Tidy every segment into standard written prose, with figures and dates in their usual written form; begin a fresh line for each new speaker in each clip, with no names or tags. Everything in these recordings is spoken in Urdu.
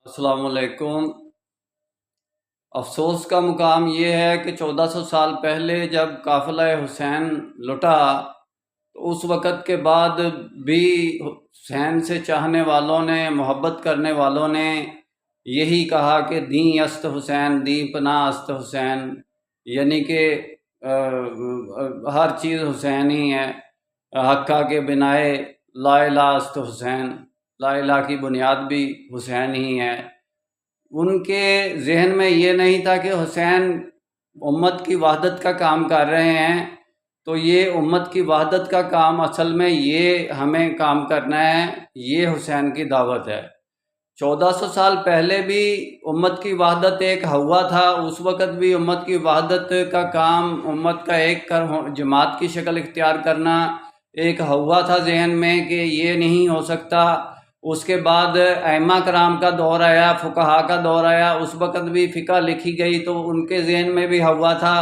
السلام علیکم۔ افسوس کا مقام یہ ہے کہ 1400 سال پہلے جب قافلہ حسین لٹا تو اس وقت کے بعد بھی حسین سے چاہنے والوں نے، محبت کرنے والوں نے یہی کہا کہ دیں است حسین، دیں پناہ است حسین، یعنی کہ ہر چیز حسین ہی ہے۔ حقہ کے بنائے لا الہ است حسین، لا الہ کی بنیاد بھی حسین ہی ہے۔ ان کے ذہن میں یہ نہیں تھا کہ حسین امت کی وحدت کا کام کر رہے ہیں، تو یہ امت کی وحدت کا کام اصل میں یہ ہمیں کام کرنا ہے، یہ حسین کی دعوت ہے۔ 1400 سال پہلے بھی امت کی وحدت ایک ہوا تھا، اس وقت بھی امت کی وحدت کا کام، امت کا ایک جماعت کی شکل اختیار کرنا ایک ہوا تھا ذہن میں کہ یہ نہیں ہو سکتا۔ اس کے بعد ائمہ کرام کا دور آیا، فقہا کا دور آیا، اس وقت بھی فقہ لکھی گئی تو ان کے ذہن میں بھی ہوا تھا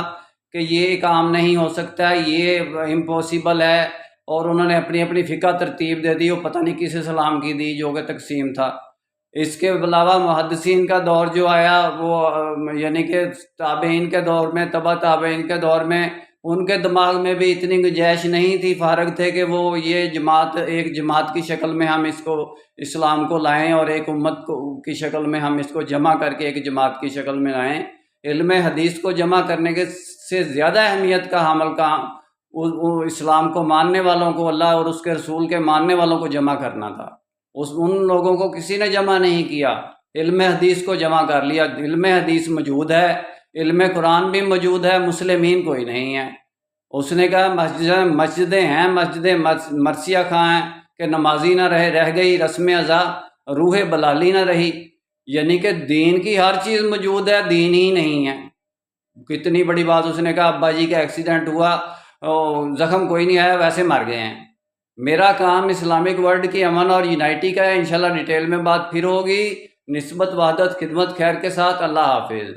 کہ یہ کام نہیں ہو سکتا، یہ امپاسبل ہے، اور انہوں نے اپنی اپنی فقہ ترتیب دے دی، وہ پتہ نہیں کس اسلام کی دی جو کہ تقسیم تھا۔ اس کے علاوہ محدثین کا دور جو آیا وہ یعنی کہ تابعین کے دور میں، تبع تابعین کے دور میں، ان کے دماغ میں بھی اتنی گنجائش نہیں تھی، فارغ تھے کہ وہ یہ جماعت ایک جماعت کی شکل میں ہم اس کو اسلام کو لائیں اور ایک امت کی شکل میں ہم اس کو جمع کر کے ایک جماعت کی شکل میں لائیں۔ علم حدیث کو جمع کرنے کے سے زیادہ اہمیت کا حامل کام اسلام کو ماننے والوں کو، اللہ اور اس کے رسول کے ماننے والوں کو جمع کرنا تھا۔ ان لوگوں کو کسی نے جمع نہیں کیا، علم حدیث کو جمع کر لیا۔ علم حدیث موجود ہے، علم قرآن بھی موجود ہے، مسلمین کوئی نہیں ہے۔ اس نے کہا مسجدیں ہیں، مسجد مرثیہ خاں ہیں کہ نمازی نہ رہ گئی، رسم ازا روح بلالی نہ رہی، یعنی کہ دین کی ہر چیز موجود ہے، دین ہی نہیں ہے۔ کتنی بڑی بات۔ اس نے کہا ابا جی کا ایکسیڈنٹ ہوا، زخم کوئی نہیں آیا، ویسے مر گئے ہیں۔ میرا کام اسلامک ورلڈ کی امن اور یونائٹی کا ہے، انشاءاللہ ڈیٹیل میں بات پھر ہوگی۔ نسبت وحدت خدمت خیر کے ساتھ، اللہ حافظ۔